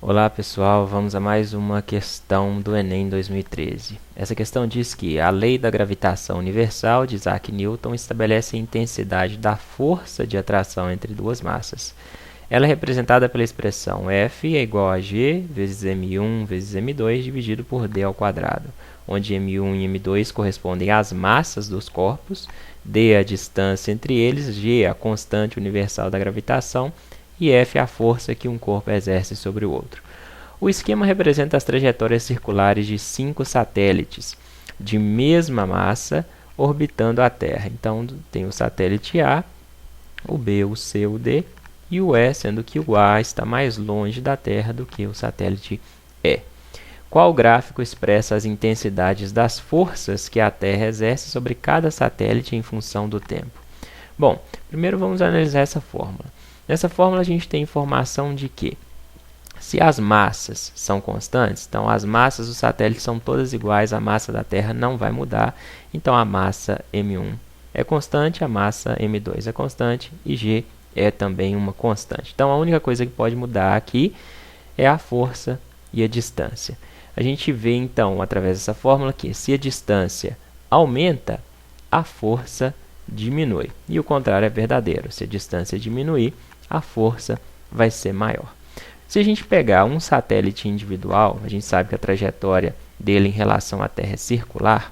Olá pessoal, vamos a mais uma questão do Enem 2013. Essa questão diz que a lei da gravitação universal de Isaac Newton estabelece a intensidade da força de atração entre duas massas. Ela é representada pela expressão F é igual a G vezes M1 vezes M2 dividido por D ao quadrado, onde M1 e M2 correspondem às massas dos corpos, D é a distância entre eles, G é a constante universal da gravitação e F é a força que um corpo exerce sobre o outro. O esquema representa as trajetórias circulares de 5 satélites de mesma massa orbitando a Terra. Então, tem o satélite A, o B, o C, o D e o E, sendo que o A está mais longe da Terra do que o satélite E. Qual gráfico expressa as intensidades das forças que a Terra exerce sobre cada satélite em função do tempo? Bom, primeiro vamos analisar essa fórmula. Nessa fórmula a gente tem informação de que se as massas são constantes, então as massas dos satélites são todas iguais, a massa da Terra não vai mudar, então a massa M1 é constante, a massa M2 é constante e G é também uma constante. Então a única coisa que pode mudar aqui é a força e a distância. A gente vê então, através dessa fórmula, que se a distância aumenta, a força diminui. E o contrário é verdadeiro. Se a distância diminuir, a força vai ser maior. Se a gente pegar um satélite individual, a gente sabe que a trajetória dele em relação à Terra é circular.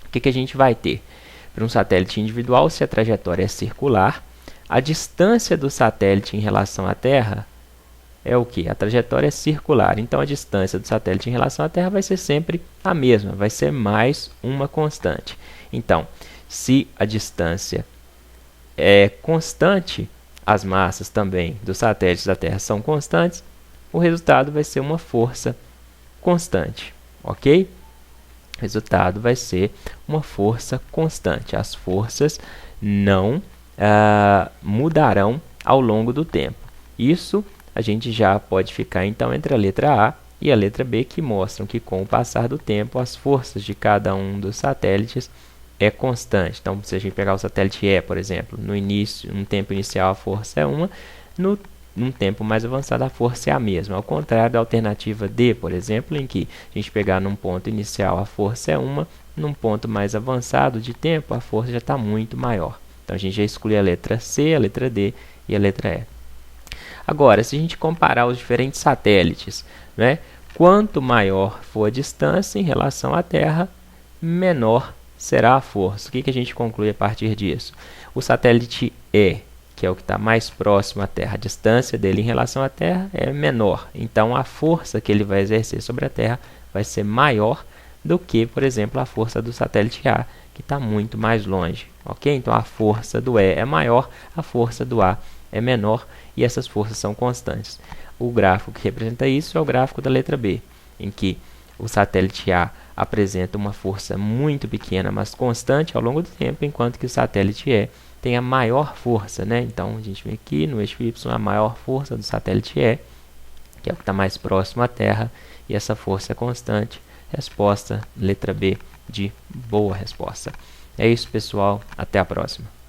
O que a gente vai ter? Para um satélite individual, se a trajetória é circular, a distância do satélite em relação à Terra é o que? A trajetória é circular. Então, a distância do satélite em relação à Terra vai ser sempre a mesma, vai ser mais uma constante. Então, se a distância é constante, as massas também dos satélites da Terra são constantes, o resultado vai ser uma força constante, ok? O resultado vai ser uma força constante. As forças não mudarão ao longo do tempo. Isso a gente já pode ficar então entre a letra A e a letra B, que mostram que com o passar do tempo as forças de cada um dos satélites é constante. Então, se a gente pegar o satélite E, por exemplo, no tempo inicial a força é uma, num tempo mais avançado a força é a mesma. Ao contrário da alternativa D, por exemplo, em que a gente pegar num ponto inicial a força é uma, num ponto mais avançado de tempo a força já está muito maior. Então, a gente já exclui a letra C, a letra D e a letra E. Agora, se a gente comparar os diferentes satélites, né, quanto maior for a distância em relação à Terra, menor será a força. O que a gente conclui a partir disso? O satélite E, que é o que está mais próximo à Terra, a distância dele em relação à Terra é menor. Então, a força que ele vai exercer sobre a Terra vai ser maior do que, por exemplo, a força do satélite A, que está muito mais longe. Ok? Então, a força do E é maior, a força do A é menor e essas forças são constantes. O gráfico que representa isso é o gráfico da letra B, em que o satélite A apresenta uma força muito pequena, mas constante ao longo do tempo, enquanto que o satélite E tem a maior força, né? Então, a gente vê aqui no eixo Y a maior força do satélite E, que é o que está mais próximo à Terra, e essa força é constante. Resposta, letra B, de boa resposta. É isso, pessoal. Até a próxima.